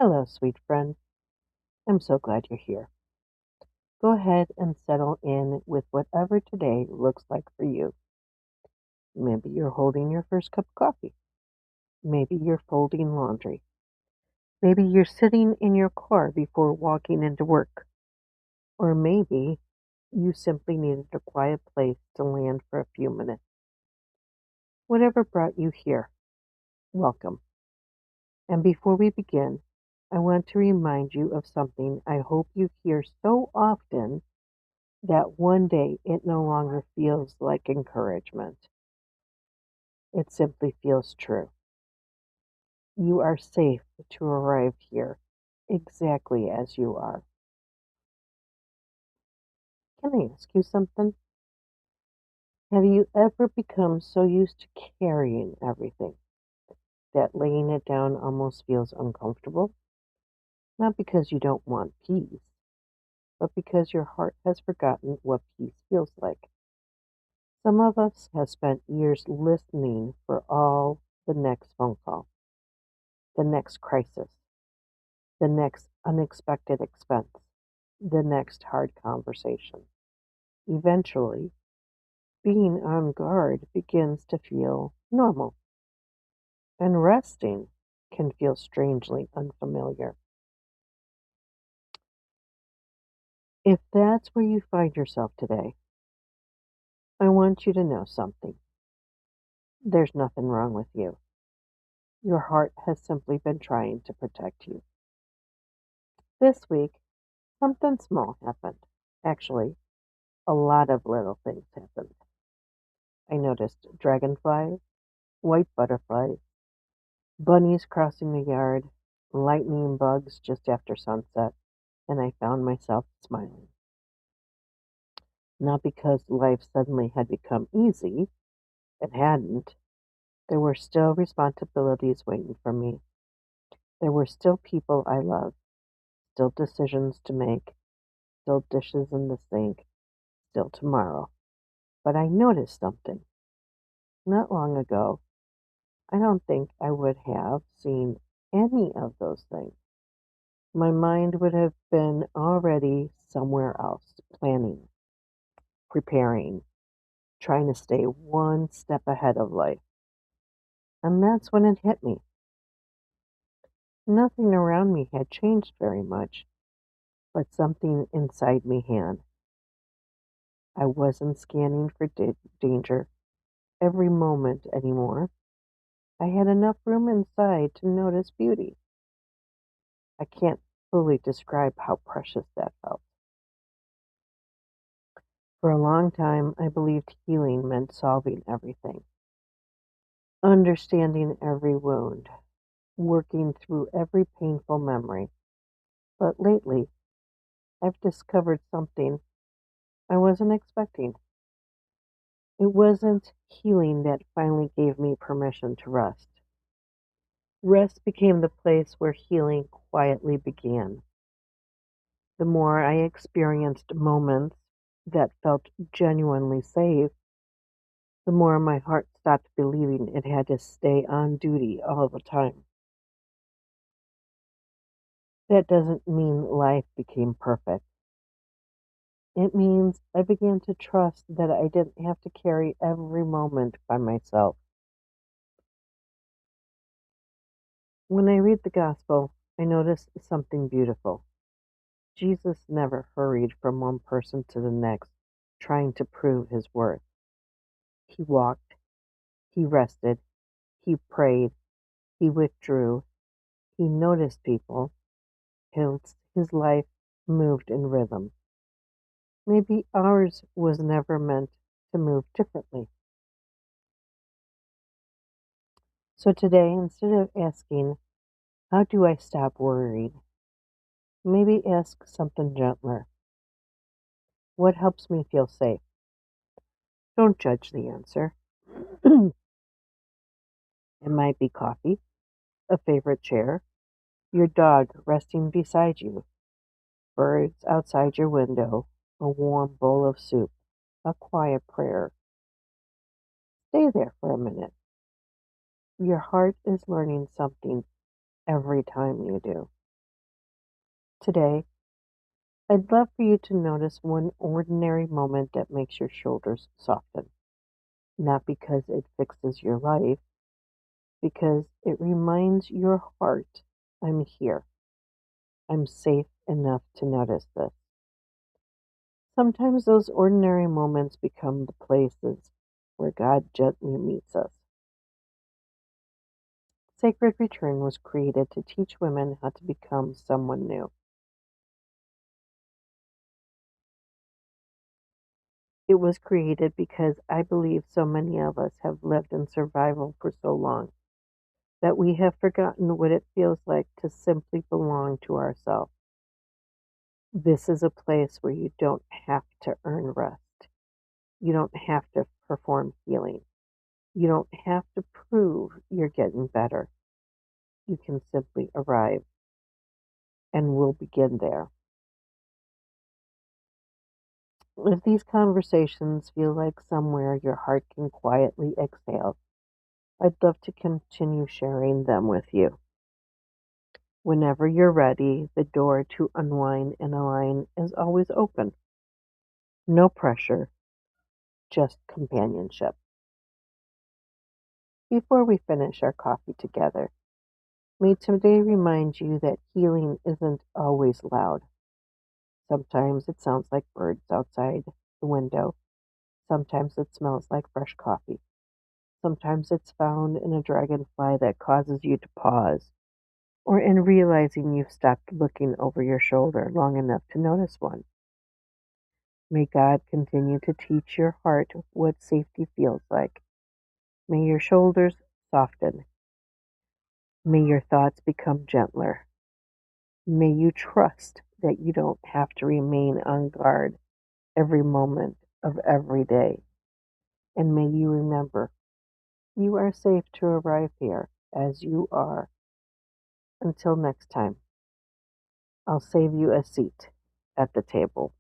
Hello, sweet friend. I'm so glad you're here. Go ahead and settle in with whatever today looks like for you. Maybe you're holding your first cup of coffee. Maybe you're folding laundry. Maybe you're sitting in your car before walking into work. Or maybe you simply needed a quiet place to land for a few minutes. Whatever brought you here, welcome. And before we begin, I want to remind you of something I hope you hear so often that one day it no longer feels like encouragement. It simply feels true. You are safe to arrive here exactly as you are. Can I ask you something? Have you ever become so used to carrying everything that laying it down almost feels uncomfortable? Not because you don't want peace, but because your heart has forgotten what peace feels like. Some of us have spent years listening for all the next phone call, the next crisis, the next unexpected expense, the next hard conversation. Eventually, being on guard begins to feel normal, and resting can feel strangely unfamiliar. If that's where you find yourself today, I want you to know something. There's nothing wrong with you. Your heart has simply been trying to protect you. This week, something small happened. Actually, a lot of little things happened. I noticed dragonflies, white butterflies, bunnies crossing the yard, lightning bugs just after sunset, and I found myself smiling. Not because life suddenly had become easy, it hadn't. There were still responsibilities waiting for me. There were still people I loved, still decisions to make, still dishes in the sink, still tomorrow. But I noticed something. Not long ago, I don't think I would have seen any of those things. My mind would have been already somewhere else, planning, preparing, trying to stay one step ahead of life. And that's when it hit me. Nothing around me had changed very much, but something inside me had. I wasn't scanning for danger every moment anymore. I had enough room inside to notice beauty. I can't fully describe how precious that felt. For a long time, I believed healing meant solving everything, understanding every wound, working through every painful memory. But lately, I've discovered something I wasn't expecting. It wasn't healing that finally gave me permission to rest. Rest became the place where healing quietly began. The more I experienced moments that felt genuinely safe, the more my heart stopped believing it had to stay on duty all the time. That doesn't mean life became perfect. It means I began to trust that I didn't have to carry every moment by myself. When I read the gospel, I notice something beautiful. Jesus never hurried from one person to the next, trying to prove his worth. He walked, he rested, he prayed, he withdrew, he noticed people. His life moved in rhythm. Maybe ours was never meant to move differently. So today, instead of asking, how do I stop worrying? Maybe ask something gentler. What helps me feel safe? Don't judge the answer. It might be coffee, a favorite chair, your dog resting beside you, birds outside your window, a warm bowl of soup, a quiet prayer. Stay there for a minute. Your heart is learning something every time you do. Today, I'd love for you to notice one ordinary moment that makes your shoulders soften, not because it fixes your life, because it reminds your heart, I'm here. I'm safe enough to notice this. Sometimes those ordinary moments become the places where God gently meets us. Sacred Return was created to teach women how to become someone new. It was created because I believe so many of us have lived in survival for so long that we have forgotten what it feels like to simply belong to ourselves. This is a place where you don't have to earn rest. You don't have to perform healing. You don't have to prove you're getting better. You can simply arrive, and we'll begin there. If these conversations feel like somewhere your heart can quietly exhale, I'd love to continue sharing them with you. Whenever you're ready, the door to unwind and align is always open. No pressure, just companionship. Before we finish our coffee together, may today remind you that healing isn't always loud. Sometimes it sounds like birds outside the window. Sometimes it smells like fresh coffee. Sometimes it's found in a dragonfly that causes you to pause, or in realizing you've stopped looking over your shoulder long enough to notice one. May God continue to teach your heart what safety feels like. May your shoulders soften. May your thoughts become gentler. May you trust that you don't have to remain on guard every moment of every day. And may you remember you are safe to arrive here as you are. Until next time, I'll save you a seat at the table.